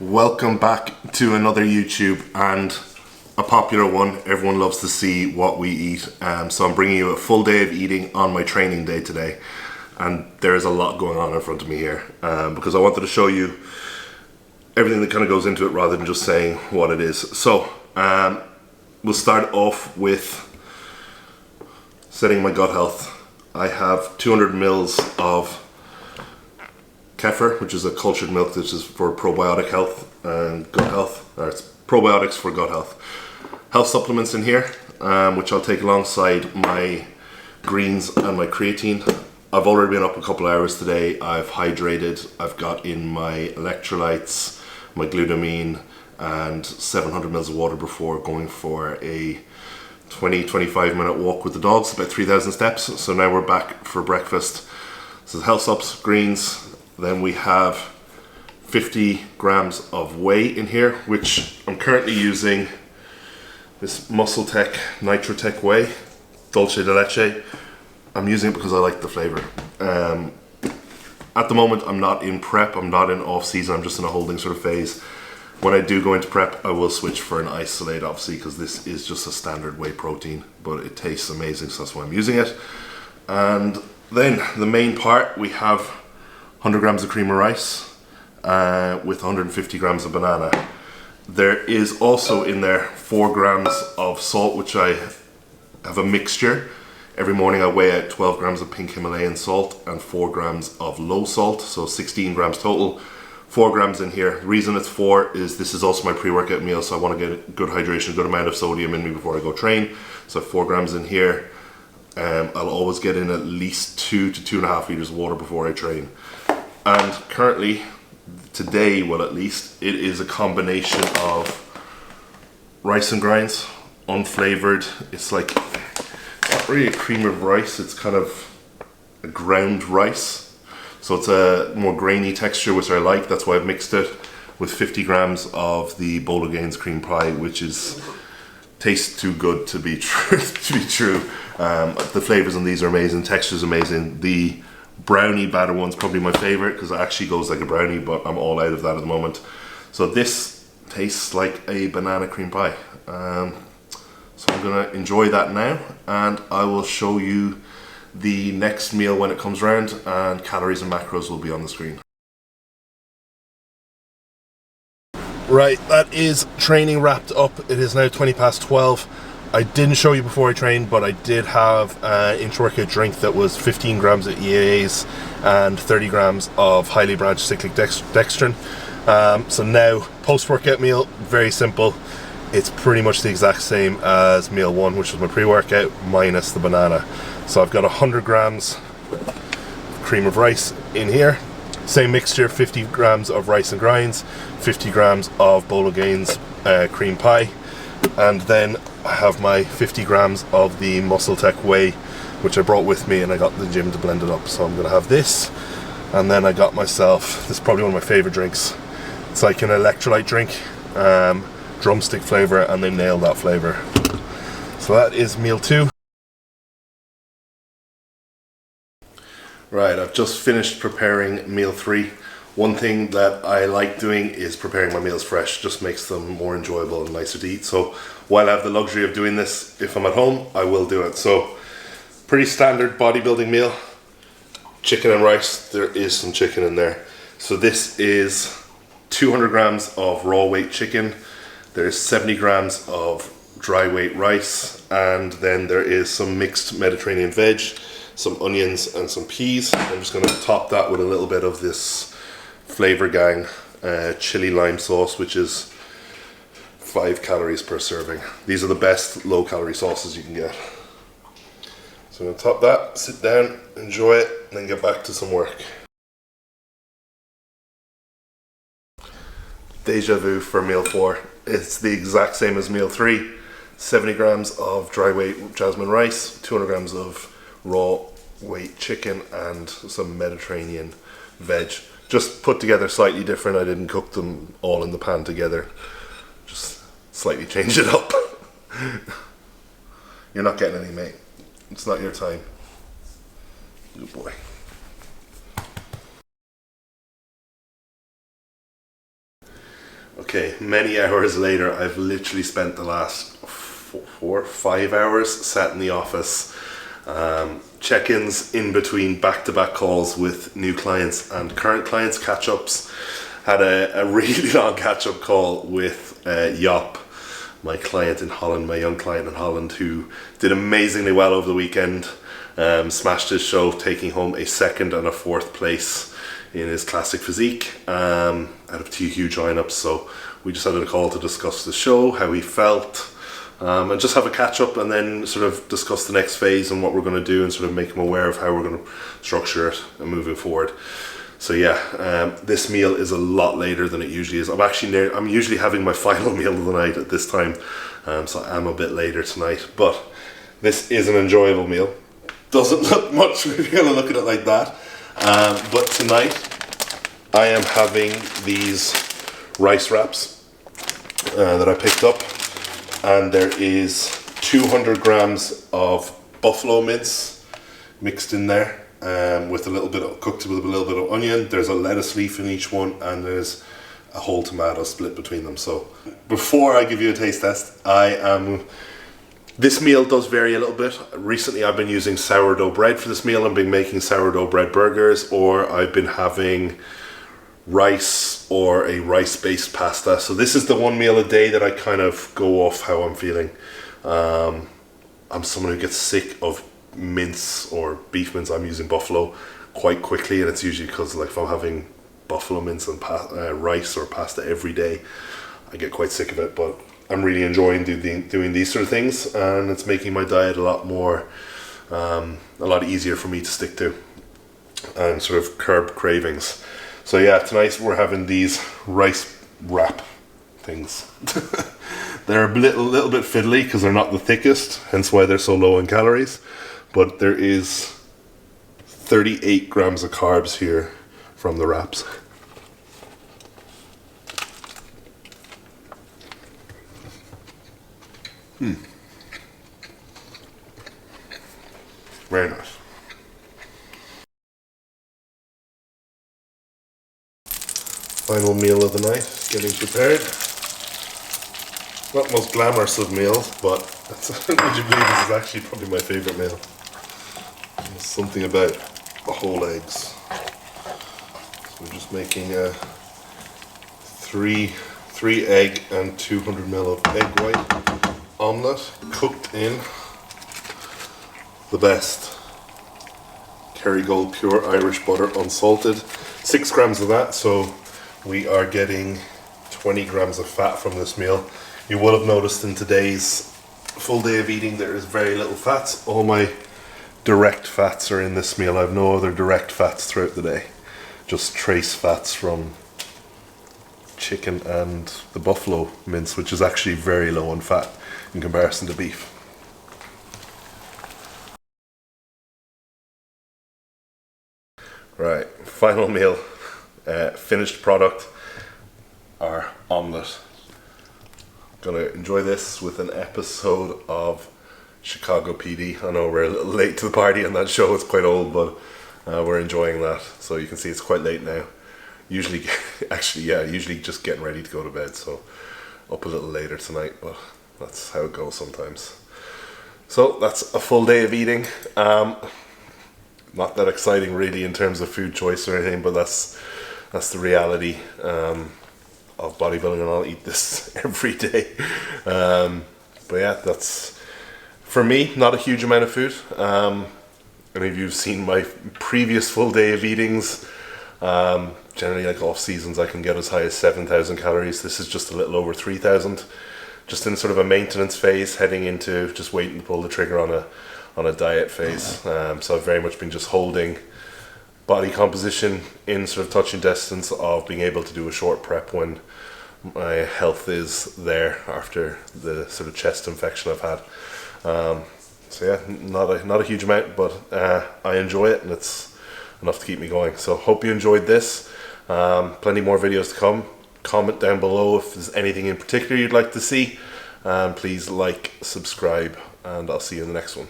Welcome back to another YouTube and a popular one. Everyone loves to see what we eat. So I'm bringing you a full day of eating on my training day today. And there's a lot going on in front of me here because I wanted to show you everything that kind of goes into it rather than just saying what it is. So we'll start off with setting my gut health. I have 200 mils of kefir, which is a cultured milk. This is for probiotic health and gut health, or it's probiotics for gut health. Health supplements in here, which I'll take alongside my greens and my creatine. I've already been up a couple hours today. I've hydrated. I've got in my electrolytes, my glutamine, and 700 mils of water before going for a 20-25 minute walk with the dogs, about 3,000 steps. So now we're back for breakfast. So the health subs, greens. Then we have 50 grams of whey in here, which I'm currently using this Muscle Tech Nitrotech whey, dulce de leche. I'm using it because I like the flavor. At the moment, I'm not in prep, I'm not in off season, I'm just in a holding sort of phase. When I do go into prep, I will switch for an isolate, obviously, because this is just a standard whey protein, but it tastes amazing, so that's why I'm using it. And then the main part, we have 100 grams of cream of rice with 150 grams of banana. There is also in there 4 grams of salt, which I have a mixture. Every morning I weigh out 12 grams of pink Himalayan salt and 4 grams of low salt, so 16 grams total. 4 grams in here. The reason it's 4 is this is also my pre-workout meal, so I want to get good hydration, good amount of sodium in me before I go train. So 4 grams in here. I'll always get in at least 2 to 2.5 liters of water before I train. And currently, today, well at least, it is a combination of rice and grinds, unflavored. It's like, not really a cream of rice, it's kind of a ground rice. So it's a more grainy texture, which I like. That's why I've mixed it with 50 grams of the Bolo Gaines cream pie, which tastes too good to be true. The flavors on these are amazing, texture's amazing. The brownie batter one's probably my favorite because it actually goes like a brownie, but I'm all out of that at the moment. So this tastes like a banana cream pie. So I'm gonna enjoy that now, and I will show you the next meal when it comes around, and calories and macros will be on the screen. Right, that is training wrapped up. It is now 20 past 12. I didn't show you before I trained, but I did have an intra-workout drink that was 15 grams of EAAs and 30 grams of highly branched cyclic dextrin. So now, post-workout meal, very simple. It's pretty much the exact same as meal 1, which was my pre-workout, minus the banana. So I've got 100 grams of cream of rice in here. Same mixture, 50 grams of rice and grinds, 50 grams of Bolo Gaines cream pie, and then I have my 50 grams of the Muscle Tech whey, which I brought with me, and I got in the gym to blend it up. So I'm gonna have this, and then I got myself, this is probably one of my favorite drinks. It's like an electrolyte drink, drumstick flavor, and they nailed that flavor. So that is meal 2. Right, I've just finished preparing meal 3. One thing that I like doing is preparing my meals fresh. Just makes them more enjoyable and nicer to eat. So while I have the luxury of doing this, if I'm at home, I will do it. So pretty standard bodybuilding meal. Chicken and rice. There is some chicken in there. So this is 200 grams of raw weight chicken. There's 70 grams of dry weight rice. And then there is some mixed Mediterranean veg, some onions and some peas. I'm just going to top that with a little bit of this Flavor Gang chili lime sauce, which is 5 calories per serving. These are the best low calorie sauces you can get. So I'm going to top that, sit down, enjoy it, and then get back to some work. Deja vu for meal 4. It's the exact same as meal 3. 70 grams of dry weight jasmine rice, 200 grams of raw weight chicken, and some Mediterranean veg. Just put together slightly different. I didn't cook them all in the pan together. Just slightly change it up. You're not getting any, mate. It's not your time. Good boy. Okay, many hours later, I've literally spent the last 5 hours sat in the office. Check-ins in between back-to-back calls with new clients and current clients, catch-ups. Had a really long catch-up call with Job, my client in Holland, my young client in Holland, who did amazingly well over the weekend. Smashed his show, taking home a 2nd and a 4th place in his classic physique out of 2 huge lineups. So we just had a call to discuss the show, how he felt, and just have a catch up, and then sort of discuss the next phase and what we're going to do, and sort of make him aware of how we're going to structure it and moving forward. So yeah, this meal is a lot later than it usually is. I'm usually having my final meal of the night at this time, so I'm a bit later tonight. But this is an enjoyable meal. Doesn't look much if you're gonna look at it like that. But tonight I am having these rice wraps that I picked up, and there is 200 grams of buffalo mince mixed in there, with a little bit of, cooked with a little bit of onion. There's a lettuce leaf in each one, and there's a whole tomato split between them. So before I give you a taste test, this meal does vary a little bit. Recently I've been using sourdough bread for this meal. I've been making sourdough bread burgers, or I've been having rice or a rice-based pasta. So this is the one meal a day that I kind of go off how I'm feeling. I'm someone who gets sick of mince or beef mince. I'm using buffalo quite quickly, and it's usually because, like, if I'm having buffalo mince and rice or pasta every day, I get quite sick of it. But I'm really enjoying doing these sort of things, and it's making my diet a lot easier for me to stick to and sort of curb cravings. So yeah, tonight we're having these rice wrap things. They're a little bit fiddly because they're not the thickest, hence why they're so low in calories. But there is 38 grams of carbs here from the wraps. Very nice. Final meal of the night, getting prepared. Not most glamorous of meals, but would you believe this is actually probably my favourite meal. There's something about the whole eggs. So we're just making a three egg and 200 ml of egg white omelette, cooked in the best Kerrygold pure Irish butter, unsalted. 6 grams of that, so we are getting 20 grams of fat from this meal. You will have noticed in today's full day of eating there is very little fats. All my direct fats are in this meal. I have no other direct fats throughout the day. Just trace fats from chicken and the buffalo mince, which is actually very low in fat in comparison to beef. Right, final meal, finished product, our omelette. Gonna enjoy this with an episode of Chicago PD. I know we're a little late to the party on that show, it's quite old, but we're enjoying that. So you can see it's quite late now. Usually just getting ready to go to bed, so up a little later tonight, but that's how it goes sometimes. So that's a full day of eating. Not that exciting really in terms of food choice or anything, but that's the reality of bodybuilding, and I'll eat this every day. But yeah, that's, for me, not a huge amount of food. Any of you have seen my previous full day of eatings, generally like off seasons I can get as high as 7,000 calories. This is just a little over 3,000. Just in sort of a maintenance phase, heading into just waiting to pull the trigger on a diet phase. So I've very much been just holding body composition in sort of touching distance of being able to do a short prep when my health is there after the sort of chest infection I've had. So yeah, not a huge amount, but I enjoy it, and it's enough to keep me going. So hope you enjoyed this. Plenty more videos to come. Comment down below if there's anything in particular you'd like to see. Please like, subscribe, and I'll see you in the next one.